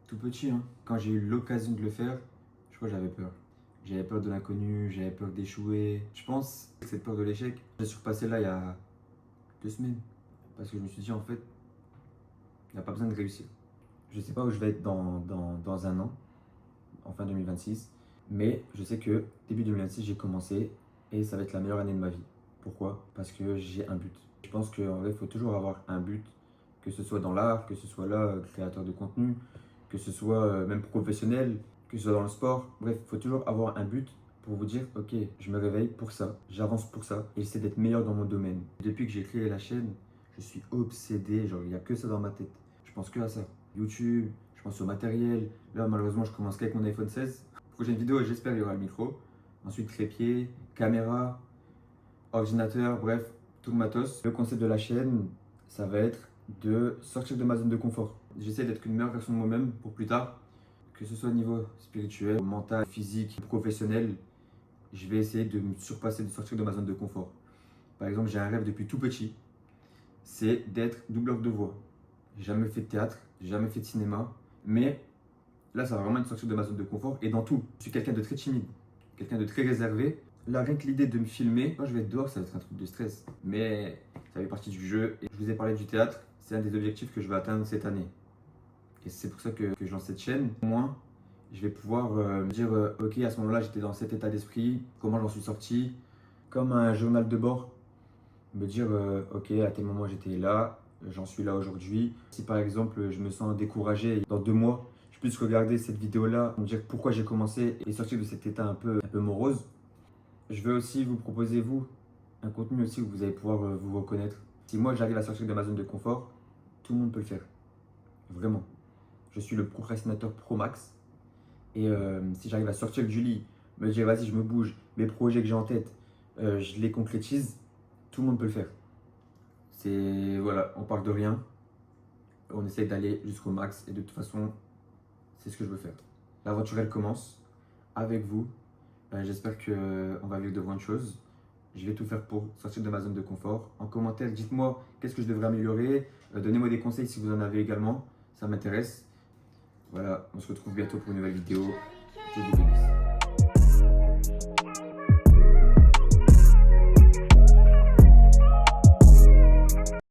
Tout petit, hein. Quand j'ai eu l'occasion de le faire, je crois que j'avais peur. J'avais peur de l'inconnu, j'avais peur d'échouer. Je pense que cette peur de l'échec, j'ai surpassé là il y a 2 semaines. Parce que je me suis dit, en fait, il n'y a pas besoin de réussir. Je ne sais pas où je vais être dans un an, en fin 2026. Mais je sais que début 2026, j'ai commencé et ça va être la meilleure année de ma vie. Pourquoi? Parce que j'ai un but. Je pense qu'en vrai, il faut toujours avoir un but, que ce soit dans l'art, que ce soit là, créateur de contenu, que ce soit même professionnel, que ce soit dans le sport. Bref, il faut toujours avoir un but pour vous dire, ok, je me réveille pour ça, j'avance pour ça et j'essaie d'être meilleur dans mon domaine. Depuis que j'ai créé la chaîne, je suis obsédé, genre il n'y a que ça dans ma tête. Je pense que à ça. YouTube, je pense au matériel. Là, malheureusement, je commence qu'avec mon iPhone 16. Prochaine vidéo, j'espère qu'il y aura le micro. Ensuite, trépied, caméra, ordinateur, bref, tout le matos. Le concept de la chaîne, ça va être de sortir de ma zone de confort. J'essaie d'être une meilleure version de moi-même pour plus tard, que ce soit au niveau spirituel, mental, physique, professionnel. Je vais essayer de me surpasser, de sortir de ma zone de confort. Par exemple, j'ai un rêve depuis tout petit, c'est d'être doubleur de voix. J'ai jamais fait de théâtre, j'ai jamais fait de cinéma, mais là, ça va vraiment être sortir de ma zone de confort et dans tout. Je suis quelqu'un de très timide, quelqu'un de très réservé. Là, rien que l'idée de me filmer, quand je vais être dehors, ça va être un truc de stress. Mais ça fait partie du jeu. Et je vous ai parlé du théâtre, c'est un des objectifs que je vais atteindre cette année. Et c'est pour ça que je lance cette chaîne. Au moins, je vais pouvoir me dire, ok, à ce moment-là, j'étais dans cet état d'esprit, comment j'en suis sorti, comme un journal de bord. Me dire, ok, à tel moment j'étais là, j'en suis là aujourd'hui. Si par exemple, je me sens découragé dans 2 mois, je puisse regarder cette vidéo-là, me dire pourquoi j'ai commencé et sortir de cet état un peu morose. Je vais aussi vous proposer, vous, un contenu aussi où vous allez pouvoir vous reconnaître. Si moi j'arrive à sortir de ma zone de confort, tout le monde peut le faire. Vraiment. Je suis le procrastinateur pro max. Et si j'arrive à sortir du lit, me dire vas-y, je me bouge, mes projets que j'ai en tête, je les concrétise, tout le monde peut le faire. C'est, voilà, on part de rien, on essaye d'aller jusqu'au max et de toute façon, c'est ce que je veux faire. L'aventure, elle commence avec vous. J'espère qu'on va vivre de bonnes choses. Je vais tout faire pour sortir de ma zone de confort. En commentaire, dites-moi qu'est-ce que je devrais améliorer. Donnez-moi des conseils si vous en avez également. Ça m'intéresse. Voilà, on se retrouve bientôt pour une nouvelle vidéo. Je vous bénisse.